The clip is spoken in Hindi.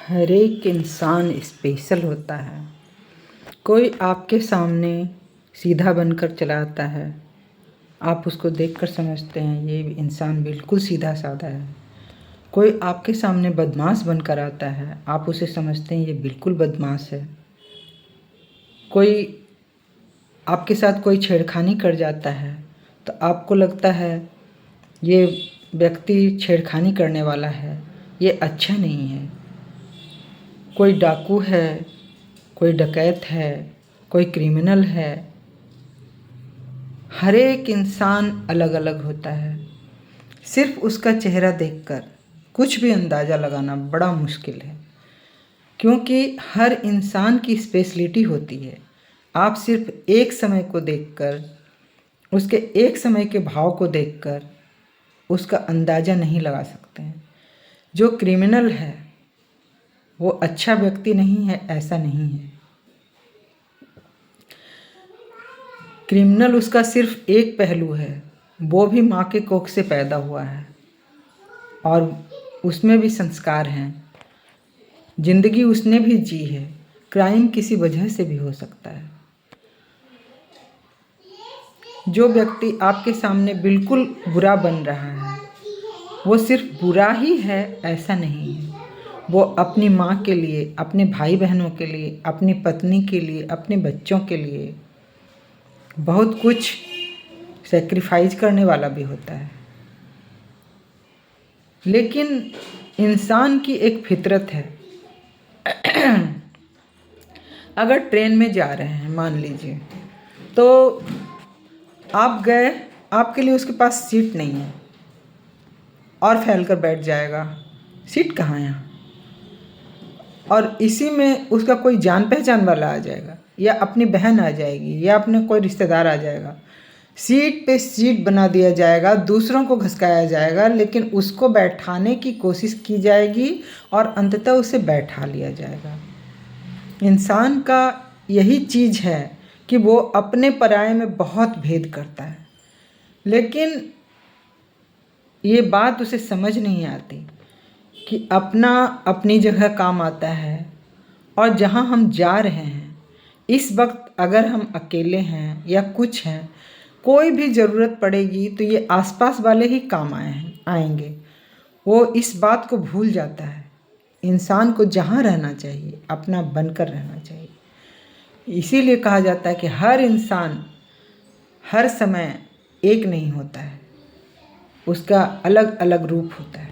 हर एक इंसान स्पेशल होता है। कोई आपके सामने सीधा बनकर चला आता है, आप उसको देखकर समझते हैं ये इंसान बिल्कुल सीधा साधा है। कोई आपके सामने बदमाश बनकर आता है, आप उसे समझते हैं ये बिल्कुल बदमाश है। कोई आपके साथ कोई छेड़खानी कर जाता है तो आपको लगता है ये व्यक्ति छेड़खानी करने वाला है, ये अच्छा नहीं है। कोई डाकू है, कोई डकैत है, कोई क्रिमिनल है। हर एक इंसान अलग अलग होता है। सिर्फ उसका चेहरा देखकर कुछ भी अंदाज़ा लगाना बड़ा मुश्किल है, क्योंकि हर इंसान की स्पेशलिटी होती है। आप सिर्फ एक समय को देखकर, उसके एक समय के भाव को देखकर उसका अंदाज़ा नहीं लगा सकते हैं। जो क्रिमिनल है वो अच्छा व्यक्ति नहीं है, ऐसा नहीं है। क्रिमिनल उसका सिर्फ एक पहलू है, वो भी माँ के कोख से पैदा हुआ है और उसमें भी संस्कार हैं। जिंदगी उसने भी जी है। क्राइम किसी वजह से भी हो सकता है। जो व्यक्ति आपके सामने बिल्कुल बुरा बन रहा है वो सिर्फ बुरा ही है, ऐसा नहीं है। वो अपनी माँ के लिए, अपने भाई बहनों के लिए, अपनी पत्नी के लिए, अपने बच्चों के लिए बहुत कुछ सेक्रीफाइस करने वाला भी होता है। लेकिन इंसान की एक फितरत है। अगर ट्रेन में जा रहे हैं मान लीजिए, तो आप गए, आपके लिए उसके पास सीट नहीं है और फैल कर बैठ जाएगा। सीट कहाँ है यहाँ? और इसी में उसका कोई जान पहचान वाला आ जाएगा, या अपनी बहन आ जाएगी, या अपने कोई रिश्तेदार आ जाएगा। सीट पे सीट बना दिया जाएगा, दूसरों को घसकाया जाएगा, लेकिन उसको बैठाने की कोशिश की जाएगी और अंततः उसे बैठा लिया जाएगा। इंसान का यही चीज़ है कि वो अपने पराये में बहुत भेद करता है, लेकिन ये बात उसे समझ नहीं आती कि अपना अपनी जगह काम आता है। और जहाँ हम जा रहे हैं इस वक्त, अगर हम अकेले हैं या कुछ हैं, कोई भी ज़रूरत पड़ेगी तो ये आसपास वाले ही काम आएंगे। वो इस बात को भूल जाता है। इंसान को जहाँ रहना चाहिए अपना बनकर रहना चाहिए। इसीलिए कहा जाता है कि हर इंसान हर समय एक नहीं होता है, उसका अलग अलग रूप होता है।